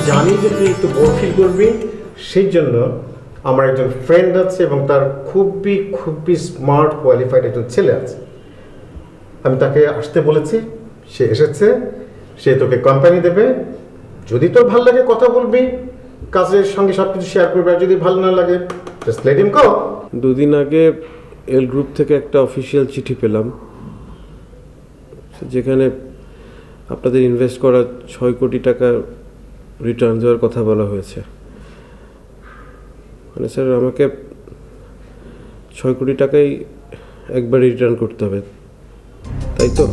জানি যে তুই একটু বোর ফিল করবি, সেই জন্য আমার একজন ফ্রেন্ড আছে এবং তার খুবই খুবই স্মার্ট কোয়ালিফাইড একজন ছেলে আছে। আমি তাকে আসতে বলেছি, সে এসেছে। সে তোকে কোম্পানি দেবে, যদি তোর ভালো লাগে কথা বলবি, কাজের সঙ্গে সব কিছু শেয়ার করবি, আর যদি ভালো না লাগে জাস্ট লেট হিম গো। দুদিন আগে এল গ্রুপ থেকে একটা অফিসিয়াল চিঠি পেলাম, যেখানে আপনাদের ইনভেস্ট করা 6 কোটি টাকা রিটার্ন দেওয়ার কথা বলা হয়েছে। মানে স্যার, আমাকে 6 কোটি টাকাই একবার রিটার্ন করতে হবে, তাই তো?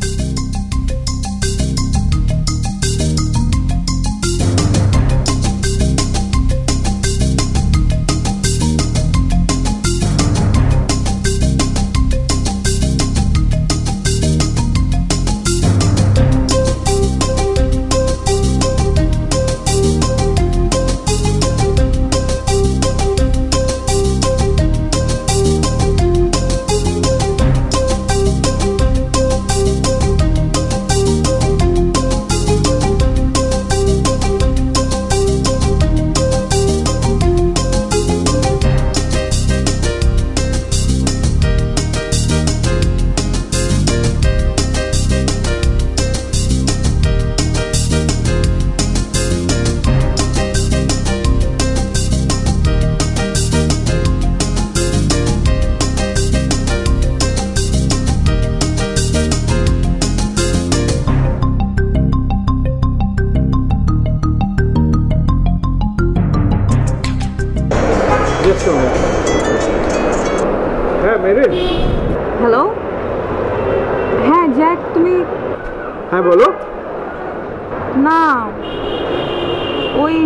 হ্যাঁ মেরিন। হ্যালো, হ্যাঁ জ্যাক, তুমি? হ্যাঁ বলো। না, ওই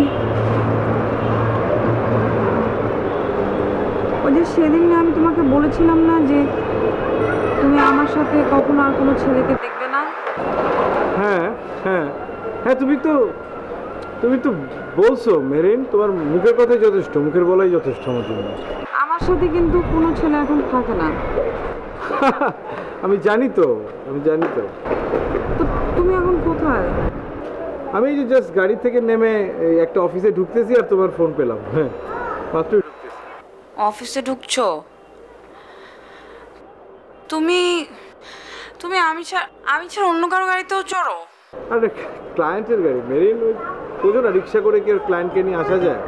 যে সেদিন আমি তোমাকে বলেছিলাম না যে তুমি আমার সাথে কখনো আর কোনো ছেলেকে দেখবে না। হ্যাঁ হ্যাঁ হ্যাঁ, তুমি তো বলছো মেরিন, তোমার মুখের কথাই যথেষ্ট, মুখের বলাই যথেষ্ট আমার জন্য। আমার সাথে কিন্তু কোনো ছেলে এখন থাকে না। আমি জানি তো। তো তুমি এখন কোথায়? আমি যে জাস্ট গাড়ি থেকে নেমে একটা অফিসে ঢুকতেছি, আর তোমার ফোন পেলাম। হ্যাঁ, মাত্রই ঢুকতেছি। অফিসে ঢুকছো? তুমি আমি ছাড়া অন্য কারো গাড়িতেও চড়ো? আরে ক্লায়েন্টের গাড়ি মেরিন, ওই বোঝো না, রিক্সা করে কি ক্লায়েন্টকে নিয়ে আসা যায়?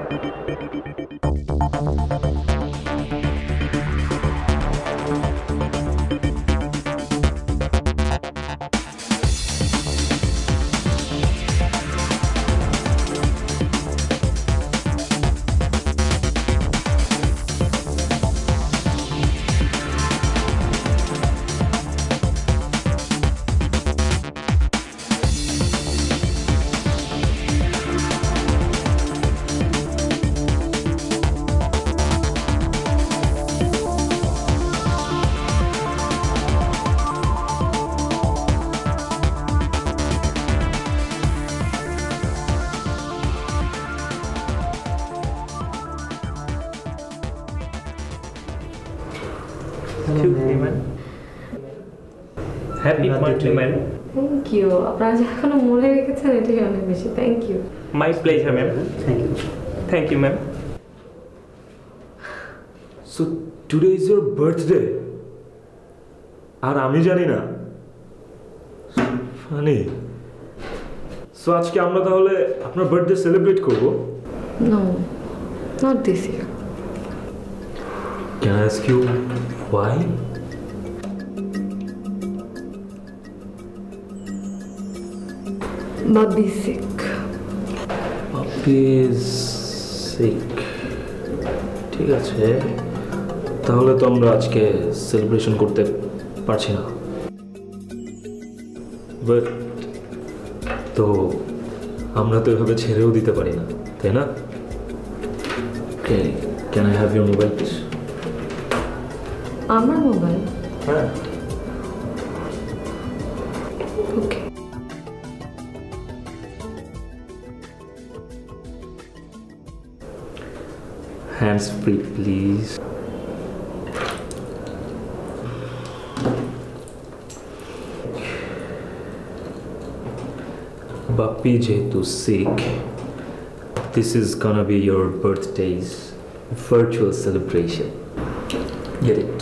Happy birthday, man. Thank you, আপনারা যে এখনো মনে রেখেছেন এটাই অনেক বেশি thank you. My pleasure, ma'am. Thank you, ma'am. So today is your birthday. আর আমি জানি না। ফানি। সো আজকে আমরা তাহলে আপনার বার্থডে সেলিব্রেট করব। No, not this year. Can I ask you why? Bobby sick. Puppy is sick. ঠিক আছে, তাহলে তো আমরা আজকে সেলিব্রেশন করতে পারছি না। বাট তো আমরা তো এভাবে ছেড়েও দিতে পারি না, তাই না? Okay, can I have your mobile please? আমার মোবাইল? হ্যাঁ। Okay. Hands free, please. Bappy jehetu sick, this is gonna be your birthday's virtual celebration. Get it?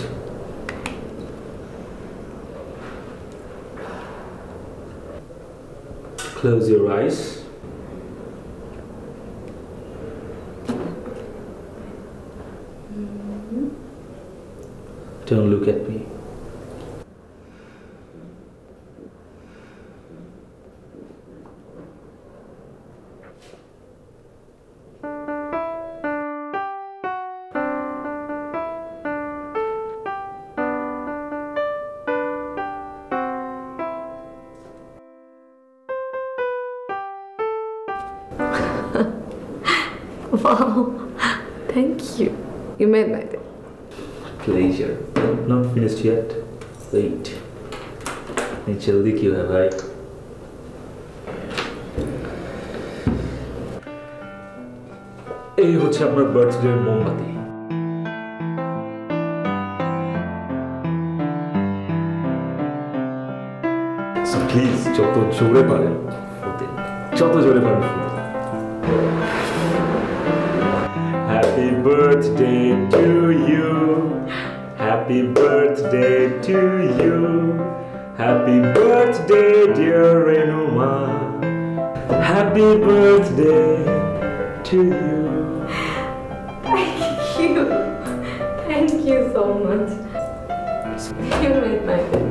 Close your eyes. Don't look at me. Wow, thank you. You made my day. Pleasure. Not finished yet. Wait. जल्दी क्यों है भाई? এই হচ্ছে আপনার birthday মোমবাতি। So please যত জোরে পারেন ফুটেন, যত জোরে পারেন ফুটেন। Happy birthday to you. Happy birthday to you. Happy birthday, dear Renuma. Happy birthday to you. Thank you. Thank you so much. You made my day.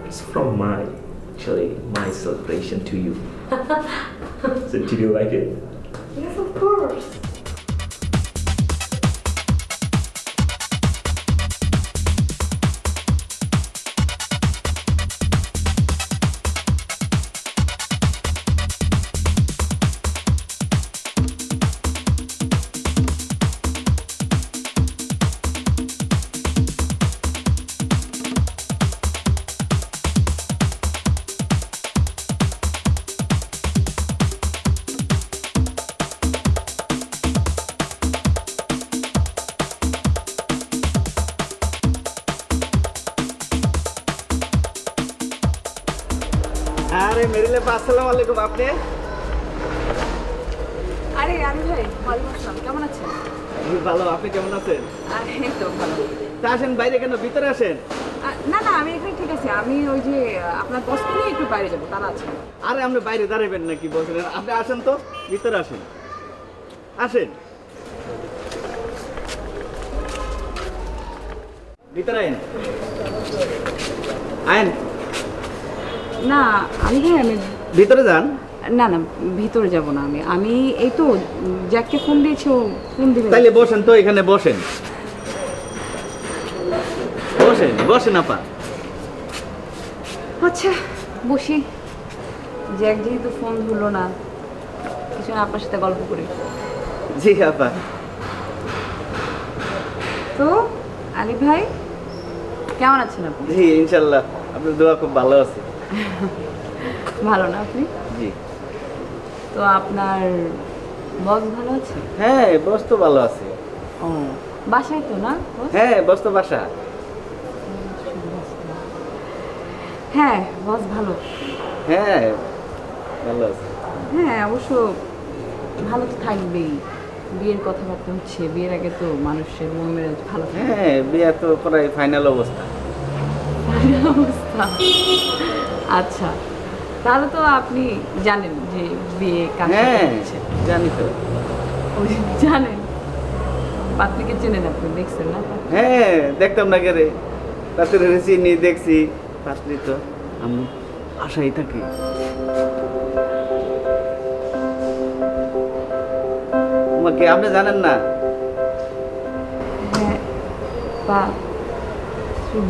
It's from actually my celebration to you. So did you like it? Yes, of course. अरे मेरे लिए अस्सलाम वालेकुम आपने আরে আমি ভাই ওয়ালাইকুম আসসালাম, কেমন আছেন? ভালো আপনি কেমন আছেন এই তো ভালো। তা আসেন বাইরে কেন ভিতরে আসেন না না আমি এখানে ঠিক আছে, আমি ওই যে আপনার বসকে নিয়ে একটু বাইরে যাবো, তারা আছে। আরে আপনি বাইরে দাঁড়াবেন নাকি বলছিলেন আপনি আসেন তো ভিতরে আসেন আসেন ভিতরে আইন আইন না আমি ভাই আমি ভিতরে যান না না ভিতরে যাব না, আমি এই তো জ্যাককে ফোন দিয়েছি, ও ফোন দিবে। তাইলে বসেন তো এখানে বসেন বসেন বসেন আপা আচ্ছা বসি, জ্যাক যেহেতু ফোন ধরলো না, কিছু না আপনার সাথে গল্প করি। জি আপা তো আলী ভাই কেমন আছেন আপনি? জি ইনশাল্লাহ আপনার দোয়া খুব ভালো আছে ভালো না আপনি? জি তো আপনার বস ভালো আছে? হ্যাঁ বস তো ভালো আছে ও বাসায় তো না boss? হ্যাঁ বস তো বাসা হ্যাঁ বস ভালো। হ্যাঁ ভালো আছে। হ্যাঁ অবশ্য ভালো তো থাকবেই, বিয়ের কথাবার্তা হচ্ছে, বিয়ের আগে তো মানুষের মন মেজাজ ভালো থাকে। হ্যাঁ বিয়ে তো প্রায় ফাইনাল অবস্থা। অবস্থা আচ্ছা, তাহলে তো আপনি জানেন যে বিয়ে কার সাথে হ্যাঁ হচ্ছে। জানি তো। ওই জানেন, পাত্রীকে চেনেন আপনি, দেখছেন না? হ্যাঁ দেখতাম না কে রে, পাত্রী চিনি দেখছি, পাত্রী তো আমি আশাই থাকি। আমাকে আপনি জানেন না? হ্যাঁ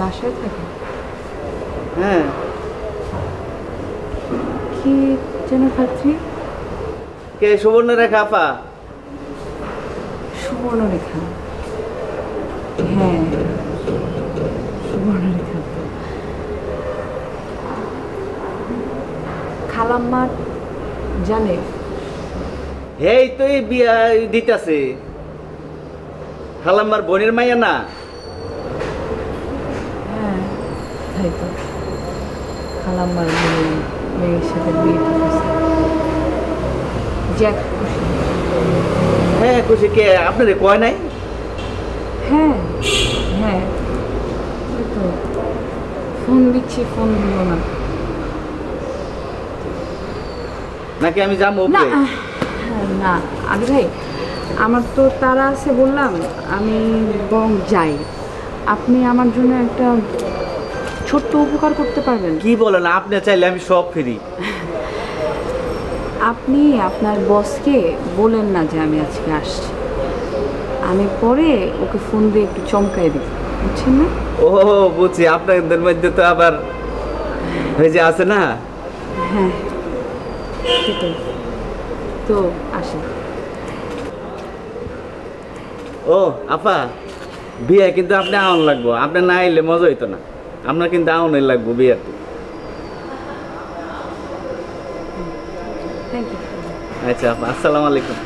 বাসায় থাকে। হ্যাঁ কি যেন পাত্রী? কে? সুবর্ণরেখা আপা। সুবর্ণরেখা, হ্যাঁ সুবর্ণরেখা তো। খালাম্মা জানে? এই তো এই বিয়া দিতেছে, খালাম্মার বোনের মাইয়া না? হ্যাঁ তাই তো, খালাম্মার মেয়ের সাথে বিয়ে ঠিক হয়েছে। জ্যাক খুশি। হ্যাঁ খুশি। কে আপনারে কয় নাই? হ্যাঁ হ্যাঁ ওই তো ফোন দিচ্ছি, ফোন দিল না। নাকি আমি যাবো? না না আগে ভাই, আমার তো তারা আছে বললাম, আমি বরং যাই। আপনি আমার জন্য একটা ছোট্ট উপকার করতে পারবেন? কি বলেন? আপনি চাইলে আমি সব ফিরি। আপনি আপনার বসকে বলেন না যে আমি আজকে আসছি, আমি পরে ওকে ফোন দিয়ে একটু চমকাই দিব, বুঝছেন না? ও বুঝছি, আপনাদের মধ্যে তো আবার ওই যে আছে না। হ্যাঁ সেটাই তো, আসি। ও আপা, বিয়ে কিন্তু আপনি আউন লাগবো, আপনি না আইলে মজা হইতো না। আপনার কিন্তু আউনই লাগবো বিয়েতে। Thank you. আচ্ছা আপা, আসসালামু আলাইকুম।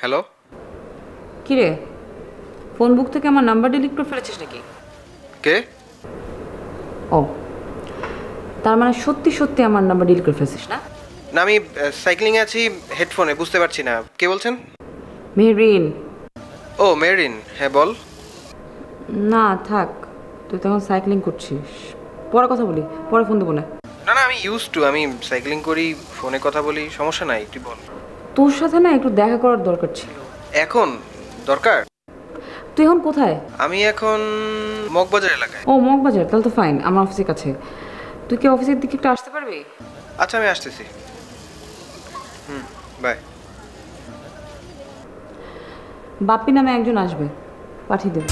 হ্যালো, কিরে, ফোন বুক থেকে আমার নাম্বার ডিলিট করে ফেলেছিস নাকি? কে? ও তার মানে সত্যি সত্যি আমার নাম্বার ডিলিট করে ফেলেছিস না? না, আমি সাইক্লিংয়ে আছি, হেডফোনে, বুঝতে পারছি না। কে বলছেন? মেহরিন। ও মেরিন, হ্যাঁ বল। না থাক, তুই তখন সাইক্লিং করছিস, পরে কথা বলি, পরে ফোন দেবো না। না না, আমি ইউজ টু, আমি সাইক্লিং করি, ফোনে কথা বলি, সমস্যা নাই, তুই বল। তোর সাথে না একটু দেখা করার দরকার ছিল। এখন দরকার? তুই এখন কোথায়? আমি এখন মগবাজার এলাকায়। ও মগবাজার, তাহলে তো ফাইন, আমার অফিসের কাছে। তুই কি অফিসের দিকে একটু আসতে পারবি? আচ্ছা আমি আসতেছি। বাই। বাপ্পি নামে একজন আসবে, পাঠিয়ে দেব।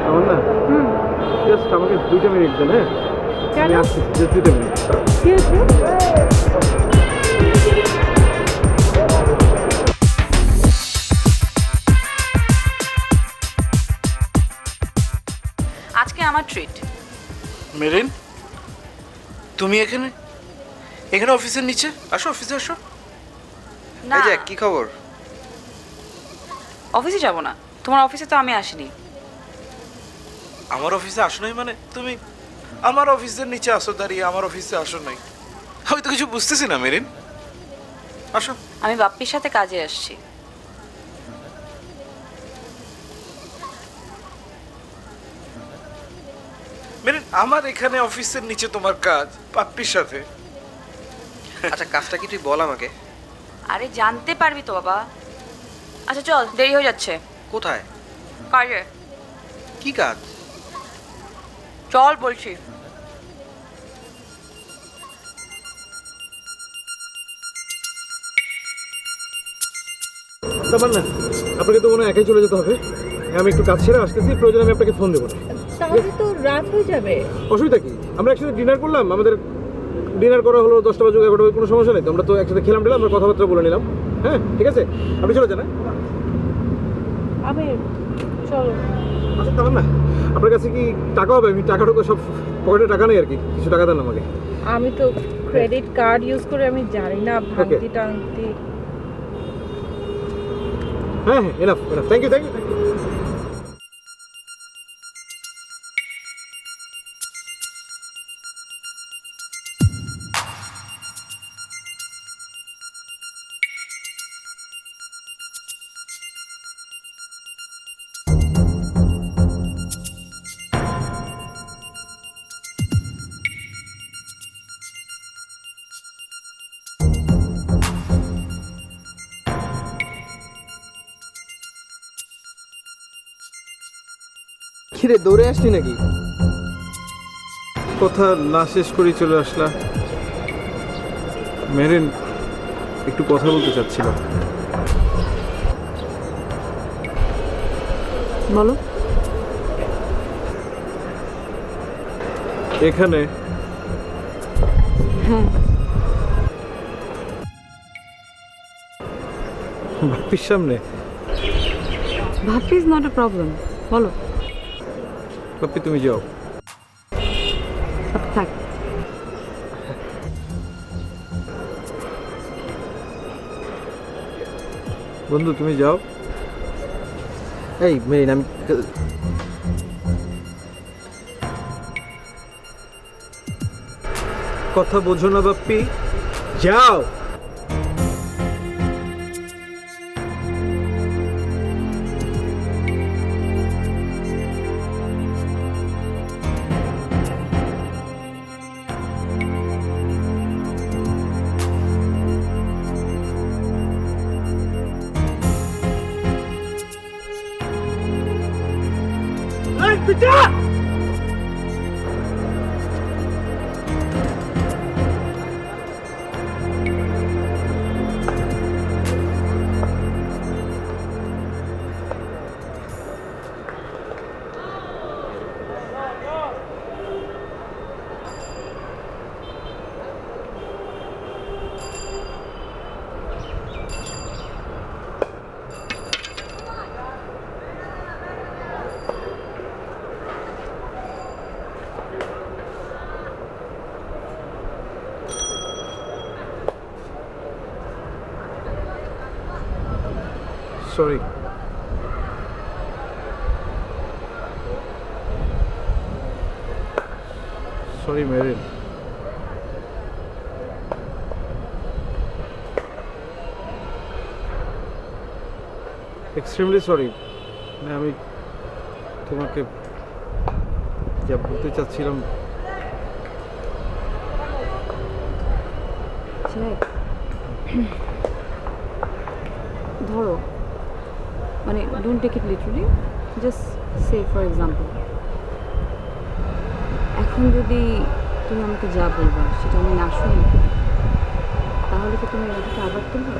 আমার না জাস্ট আমাকে 2টা মিনিট দেন। হ্যাঁ আমি আসতেছি, জাস্ট 2টা মিনিট। কি আছে? আজকে আমার ট্রিট। মেরিন, তুমি এখানে এখানে অফিসের নিচে আসো, অফিসে আসো। না, এই যে কি খবর? অফিসে যাব না। তোমার অফিসে তো আমি আসিনি। আমার অফিসে আসো নাই মানে? তুমি আমার অফিসের নিচে আসো দাঁড়িয়ে, আমার অফিসে আসো নাই? আমি তো কিছু বুঝতেছি না মেরিন। আসো। আমি বাপ্পির সাথে কাজে আসছি। মেরিন, আমার এখানে অফিসের নিচে তোমার কাজ পাপ্পির সাথে? আচ্ছা কাজটা কি তুই বল আমাকে। আরে জানতে পারবি তো বাবা। আচ্ছা চল, দেরি হয়ে যাচ্ছে। কোথায়? কাজে। কি কাজ? চল বলছি। তারপর না আপনাকে তো মনে হয় একাই চলে যেতে হবে। আমি একটু কাজ ছেড়ে আসতেছি, প্রয়োজন আমি আপনাকে ফোন দেবো। তাহলে তো রাত হয়ে যাবে। অসুবিধা কি? আমরা একসাথে ডিনার করলাম, আমাদের ডিনার করা হলো 10টা বাজে 11টা বাজে, কোনো সমস্যা নেই তো। আমরা তো একসাথে খেলাম টেলাম, আমরা কথাবার্তা বলে নিলাম। হ্যাঁ ঠিক আছে, আপনি চলে যান। আমি চলো। আচ্ছা তারপর না আপনার কাছে কি টাকা হবে? আমি টাকাটা তো সব পকেটে টাকা নেই আর কি, কিছু টাকা দেন আমাকে। আমি তো ক্রেডিট কার্ড ইউজ করে আমি জানি না ভাঙতি টাঙতি। হ্যাঁ হ্যাঁ, enough enough, thank you thank you. কিরে দৌড়ে আসলি নাকি? কথা না শেষ করেই চলে আসলা। মেরিন, একটু কথা বলতে চাচ্ছিলাম। বলো। এখানে হ্যাঁ, বাপ্পির সামনে? ভাপ্পি ইজ নট এ প্রবলেম। বলো। বাপ্পি তুমি যাও। থাক। বন্ধু তুমি যাও। এই মেরিন, আমি কথা বোঝো না বাপ্পি, যাও। Sorry. Sorry Merin. Extremely sorry. মানে আমি তোমাকে যা বলতে চাচ্ছিলাম। ধরো মানে don't take it literally, just say for example এখন যদি তুমি আমাকে যা বলবা সেটা আমি না শুনি, তাহলে কি তুমি এটাকে আবার তুলবে?